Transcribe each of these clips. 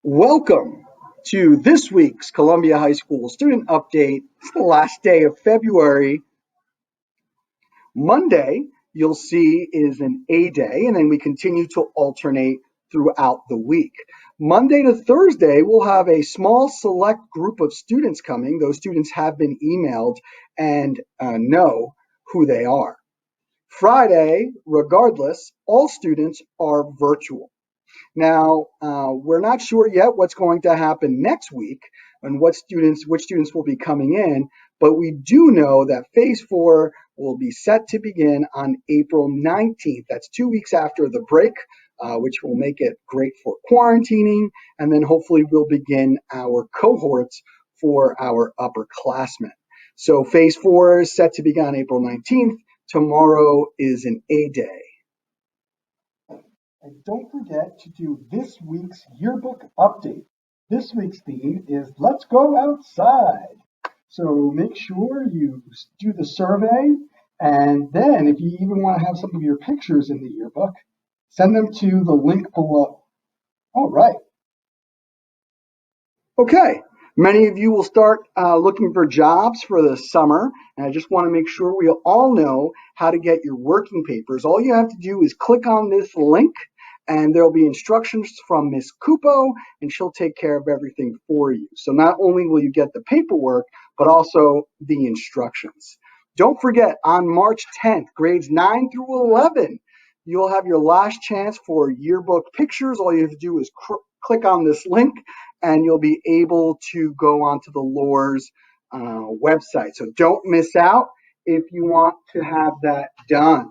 Welcome to this week's Columbia High School student update. It's the last day of February. Monday, you'll see, is an A day, and then we continue to alternate throughout the week. Monday to Thursday, we'll have a small select group of students coming. Those students have been emailed and know who they are. Friday, regardless, all students are virtual. Now, we're not sure yet what's going to happen next week and which students will be coming in, but we do know that Phase 4 will be set to begin on April 19th. That's 2 weeks after the break, which will make it great for quarantining, and then hopefully we'll begin our cohorts for our upperclassmen. So Phase 4 is set to begin on April 19th. Tomorrow is an A day. And don't forget to do this week's yearbook update. This week's theme is Let's Go Outside. So make sure you do the survey, and then if you even want to have some of your pictures in the yearbook, send them to the link below. All right. Okay. Many of you will start looking for jobs for the summer, and I just want to make sure we all know how to get your working papers. All you have to do is click on this link, and there'll be instructions from Miss Cupo, and she'll take care of everything for you. So not only will you get the paperwork, but also the instructions. Don't forget, on March 10th, grades 9 through 11, you'll have your last chance for yearbook pictures. All you have to do is click on this link, and you'll be able to go onto the LOR's website. So don't miss out if you want to have that done.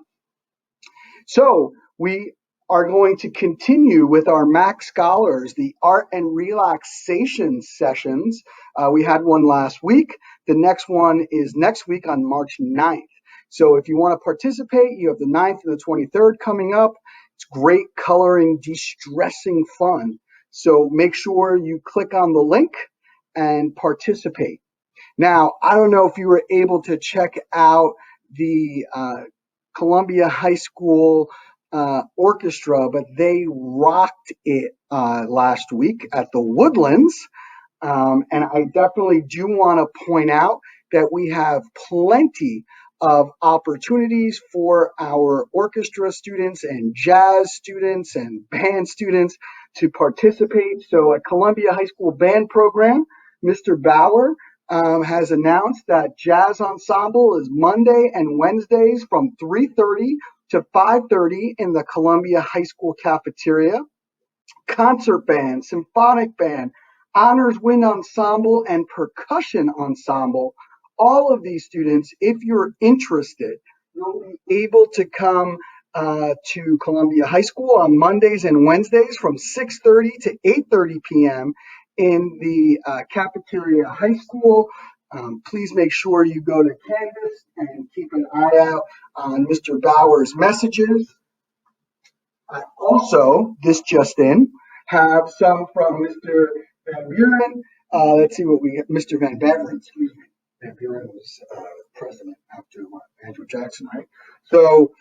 So we are going to continue with our MAC Scholars, the art and relaxation sessions. We had one last week. The next one is next week on March 9th. So if you want to participate, you have the 9th and the 23rd coming up. It's great coloring, de-stressing fun. So make sure you click on the link and participate. Now, I don't know if you were able to check out the Columbia High School orchestra, but they rocked it last week at the Woodlands. And I definitely do want to point out that we have plenty of opportunities for our orchestra students and jazz students and band students to participate. So at Columbia High School Band Program, Mr. Bauer has announced that jazz ensemble is Monday and Wednesdays from 3:30 to 5:30 in the Columbia High School cafeteria. Concert band, symphonic band, honors wind ensemble, and percussion ensemble. All of these students, if you're interested, you'll be able to come to Columbia High School on Mondays and Wednesdays from 6:30 to 8:30 p.m. in the cafeteria high school. Please make sure you go to Canvas and keep an eye out on Mr. Bauer's messages. I also, this just in, have some from Mr. Van Buren. Let's see what we have. Mr. Van Beveren, excuse me. Van Buren was president after Andrew Jackson, right? So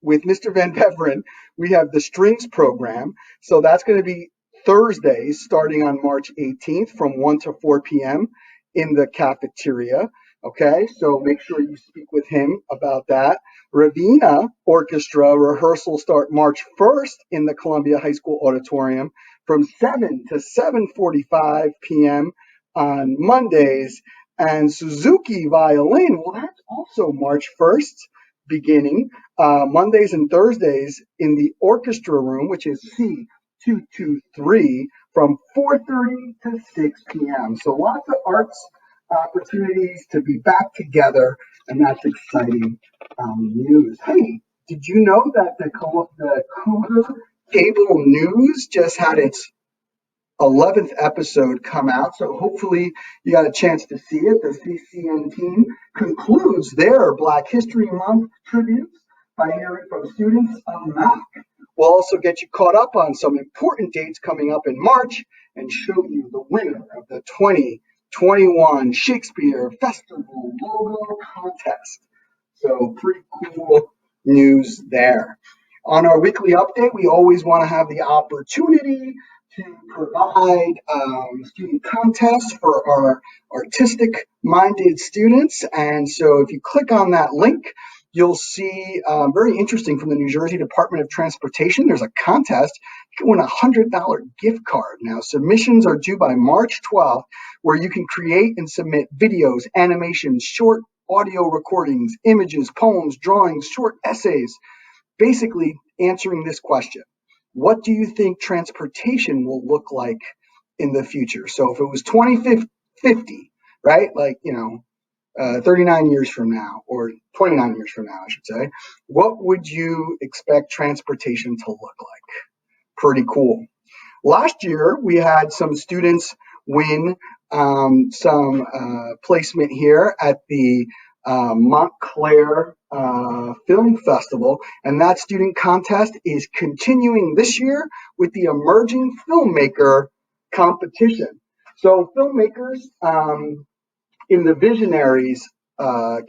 with Mr. Van Beveren, we have the strings program. So that's going to be Thursdays starting on March 18th from 1 to 4 p.m. in the cafeteria. Okay, so make sure you speak with him about that. Ravenna Orchestra rehearsals start March 1st in the Columbia High School Auditorium from 7 to 7:45 p.m. on Mondays. And Suzuki Violin, well, that's also March 1st beginning, Mondays and Thursdays in the orchestra room, which is C223 from 4:30 to 6 p.m. So lots of arts opportunities to be back together, and that's exciting news. Hey, did you know that the Cougar cable news just had its 11th episode come out? So hopefully you got a chance to see it. The CCN team concludes their Black History Month tributes by hearing from students of MAC. We'll also get you caught up on some important dates coming up in March and show you the winner of the 2021 Shakespeare Festival Logo Contest. So pretty cool news there. On our weekly update, we always want to have the opportunity to provide student contests for our artistic minded students. And so if you click on that link, you'll see very interesting from the New Jersey Department of Transportation. There's a contest. You can win a $100 gift card. Now, submissions are due by March 12th, where you can create and submit videos, animations, short audio recordings, images, poems, drawings, short essays, basically answering this question: what do you think transportation will look like in the future? So if it was 2050, right? Like, 39 years from now, or 29 years from now, I should say, what would you expect transportation to look like? Pretty cool. Last year, we had some students win some placement here at the Montclair Film Festival, and that student contest is continuing this year with the Emerging Filmmaker competition. So filmmakers in the Visionaries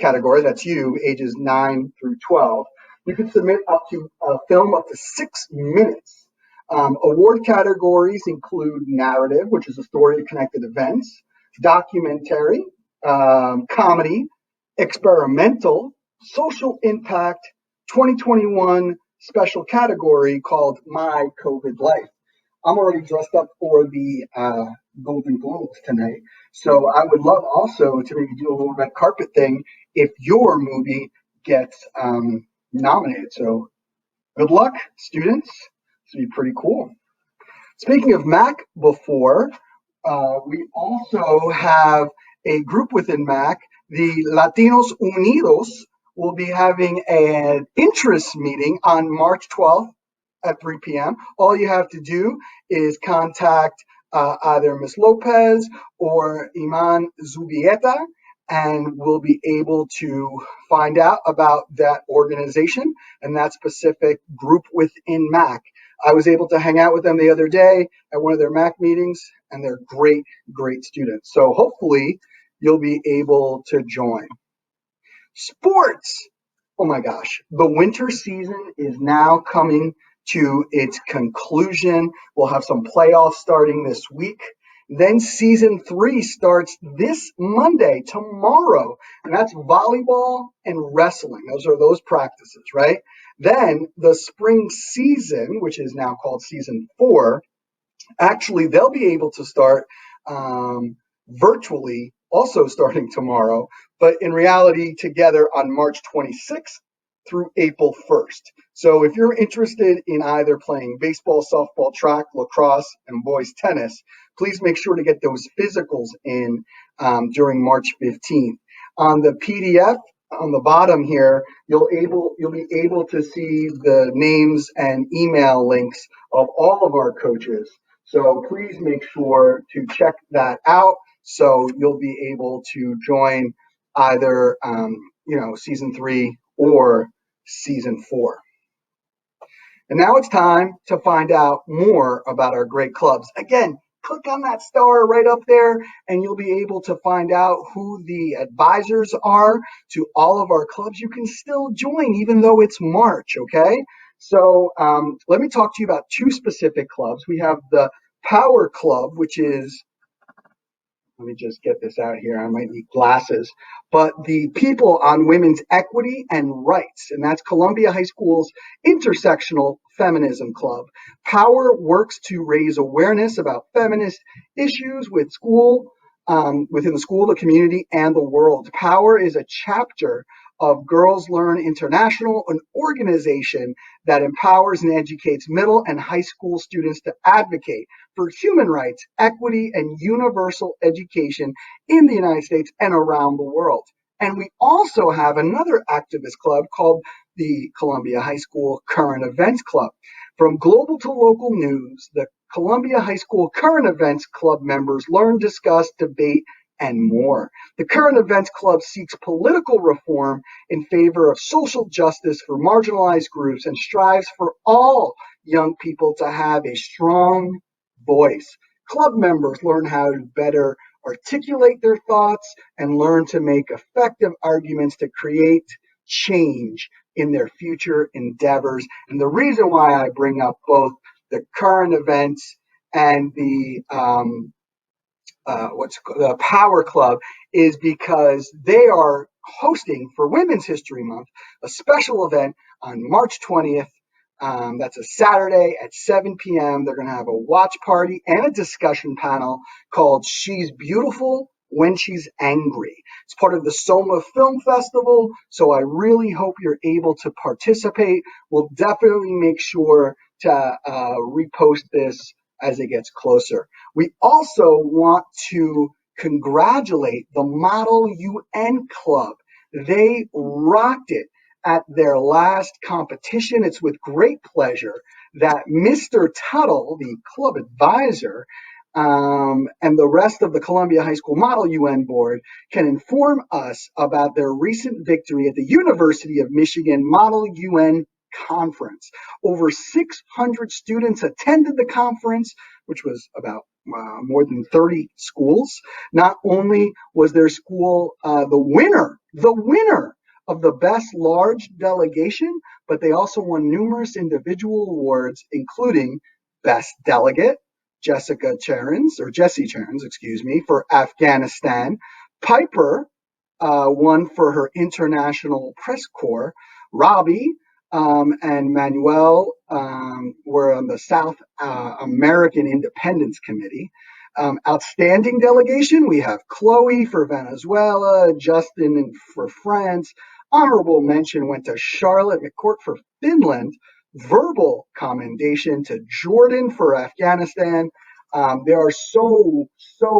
category, that's you, ages 9 through 12, you can submit up to a film up to 6 minutes. Award categories include narrative, which is a story of connected events, documentary, comedy, experimental, social impact, 2021 special category called My COVID Life. I'm already dressed up for the Golden Globes tonight, so I would love also to maybe do a little red carpet thing if your movie gets nominated. So good luck, students. This would be pretty cool. Speaking of MAC before, we also have a group within MAC, the Latinos Unidos, will be having an interest meeting on March 12th at 3 p.m. All you have to do is contact either Ms. Lopez or Iman Zubieta, and we'll be able to find out about that organization and that specific group within MAC. I was able to hang out with them the other day at one of their MAC meetings, and they're great, great students. So hopefully you'll be able to join. Sports. Oh my gosh, the winter season is now coming to its conclusion. We'll have some playoffs starting this week. Then season 3 starts this Monday, tomorrow, and that's volleyball and wrestling. Those are those practices, right? Then the spring season, which is now called season 4, actually they'll be able to start virtually, also starting tomorrow, but in reality together on March 26th through April 1st. So if you're interested in either playing baseball, softball, track, lacrosse, and boys tennis, please make sure to get those physicals in during March 15th. On the PDF on the bottom here, you'll be able to see the names and email links of all of our coaches. So please make sure to check that out so you'll be able to join either season 3 or season 4. And now it's time to find out more about our great clubs. Again, click on that star right up there and you'll be able to find out who the advisors are to all of our clubs. You can still join even though it's March, okay? So let me talk to you about 2 specific clubs. We have the Power Club, which is, let me just get this out here. I might need glasses. But the People on Women's Equity and Rights, and that's Columbia High School's Intersectional Feminism Club. Power works to raise awareness about feminist issues within the school, the community, and the world. Power is a chapter of Girls Learn International, an organization that empowers and educates middle and high school students to advocate for human rights, equity, and universal education in the United States and around the world. And we also have another activist club called the Columbia High School Current Events Club. From global to local news, the Columbia High School Current Events Club members learn, discuss, debate, and more. The Current Events Club seeks political reform in favor of social justice for marginalized groups and strives for all young people to have a strong voice. Club members learn how to better articulate their thoughts and learn to make effective arguments to create change in their future endeavors. And the reason why I bring up both the current events and the Power Club is because they are hosting for Women's History Month a special event on March 20th. That's a Saturday at 7 p.m. They're going to have a watch party and a discussion panel called She's Beautiful When She's Angry. It's part of the Soma Film Festival, so I really hope you're able to participate. We'll definitely make sure to repost this as it gets closer. We also want to congratulate the Model UN Club. They rocked it at their last competition. It's with great pleasure that Mr. Tuttle, the club advisor, and the rest of the Columbia High School Model UN Board can inform us about their recent victory at the University of Michigan Model UN Conference. Over 600 students attended the conference, which was about more than 30 schools. Not only was their school the winner of the best large delegation, but they also won numerous individual awards, including Best Delegate, Jesse Charens, for Afghanistan. Piper won for her International Press Corps. Robbie and Manuel were on the South American Independence Committee. Outstanding delegation, we have Chloe for Venezuela, Justin for France. Honorable mention went to Charlotte McCourt for Finland. Verbal commendation to Jordan for Afghanistan. There are so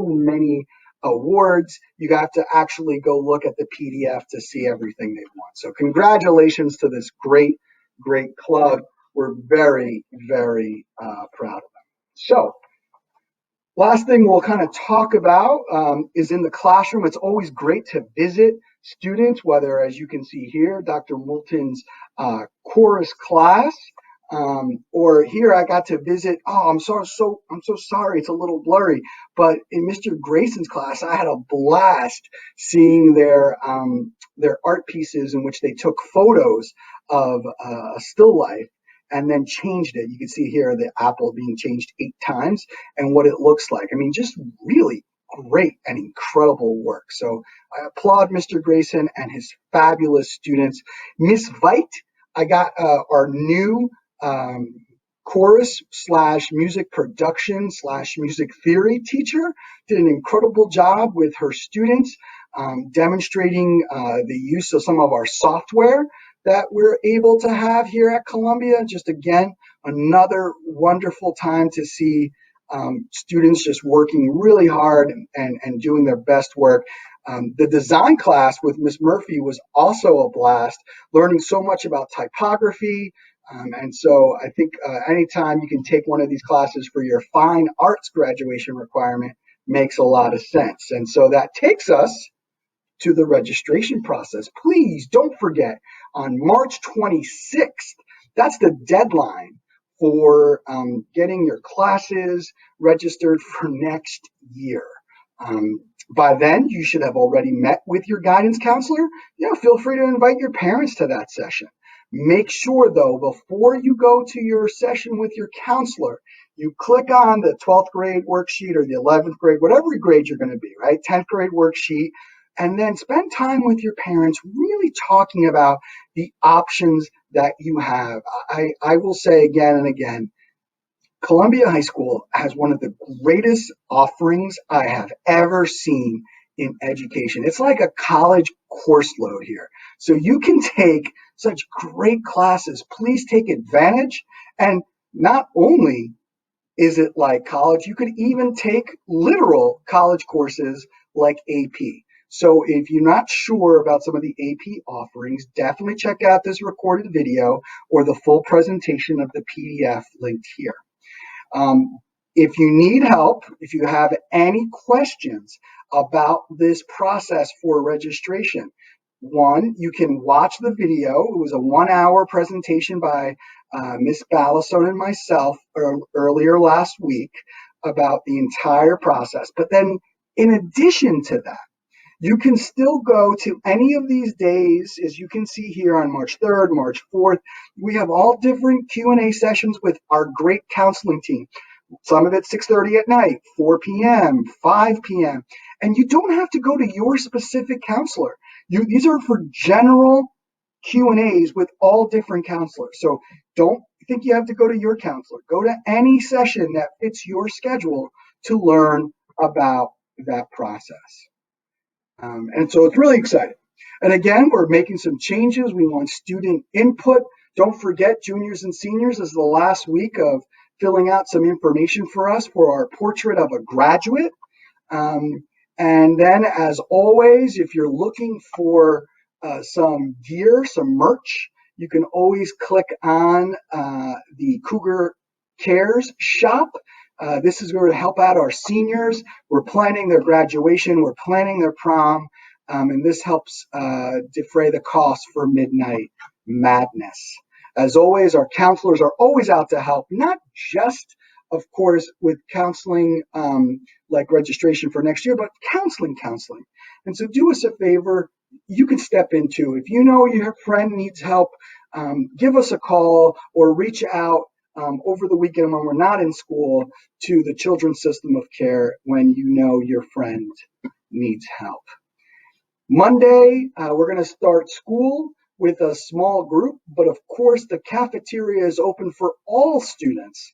many awards. You have to actually go look at the PDF to see everything they've won. So congratulations to this great club. We're very proud of them. So last thing we'll kind of talk about is in the classroom. It's always great to visit students, whether, as you can see here, Dr. Moulton's chorus class, or here I got to visit. I'm so sorry, it's a little blurry, but in Mr. Grayson's class, I had a blast seeing their art pieces in which they took photos of a still life and then changed it. You can see here the apple being changed 8 times and what it looks like. I mean, just really great and incredible work. So I applaud Mr. Grayson and his fabulous students. Miss Veit, I got our new chorus / music production / music theory teacher, did an incredible job with her students, demonstrating the use of some of our software that we're able to have here at Columbia. Just again, another wonderful time to see students just working really hard and doing their best work. The design class with Miss Murphy was also a blast, learning so much about typography. And so I think anytime you can take one of these classes for your fine arts graduation requirement makes a lot of sense. And so that takes us to the registration process. Please don't forget, on March 26th, that's the deadline for getting your classes registered for next year. By then, you should have already met with your guidance counselor. Feel free to invite your parents to that session. Make sure, though, before you go to your session with your counselor, you click on the 12th grade worksheet or the 11th grade, whatever grade you're going to be, right? 10th grade worksheet, and then spend time with your parents really talking about the options that you have. I will say again and again, Columbia High School has one of the greatest offerings I have ever seen in education. It's like a college course load here. So you can take such great classes. Please take advantage. And not only is it like college, you could even take literal college courses like AP. So if you're not sure about some of the AP offerings, definitely check out this recorded video or the full presentation of the PDF linked here. If you need help, if you have any questions about this process for registration, one, you can watch the video. It was a 1-hour presentation by Miss Ballastone and myself earlier last week about the entire process. But then in addition to that, you can still go to any of these days, as you can see here on March 3rd, March 4th. We have all different Q&A sessions with our great counseling team. Some of it 6:30 at night, 4 p.m., 5 p.m. And you don't have to go to your specific counselor. These are for general Q&As with all different counselors. So don't think you have to go to your counselor. Go to any session that fits your schedule to learn about that process. And so it's really exciting. And again, we're making some changes. We want student input. Don't forget, juniors and seniors is the last week of filling out some information for us for our portrait of a graduate. And then, as always, if you're looking for some gear, some merch, you can always click on the Cougar Cares shop. This is going to help out our seniors. We're planning their graduation, we're planning their prom, and this helps defray the cost for Midnight Madness. As always, our counselors are always out to help, not just, of course, with counseling like registration for next year, but counseling. And so do us a favor, you can step into. If you know your friend needs help, give us a call or reach out over the weekend when we're not in school to the Children's System of Care when you know your friend needs help. Monday, we're going to start school with a small group, but of course the cafeteria is open for all students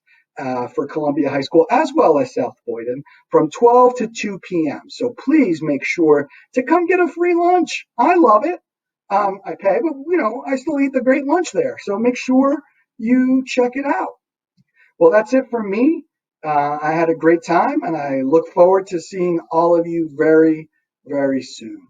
for Columbia High School as well as South Boyden from 12 to 2 p.m. So please make sure to come get a free lunch. I love it. I pay, but I still eat the great lunch there. So make sure you check it out. Well, that's it from me. I had a great time, and I look forward to seeing all of you very, very soon.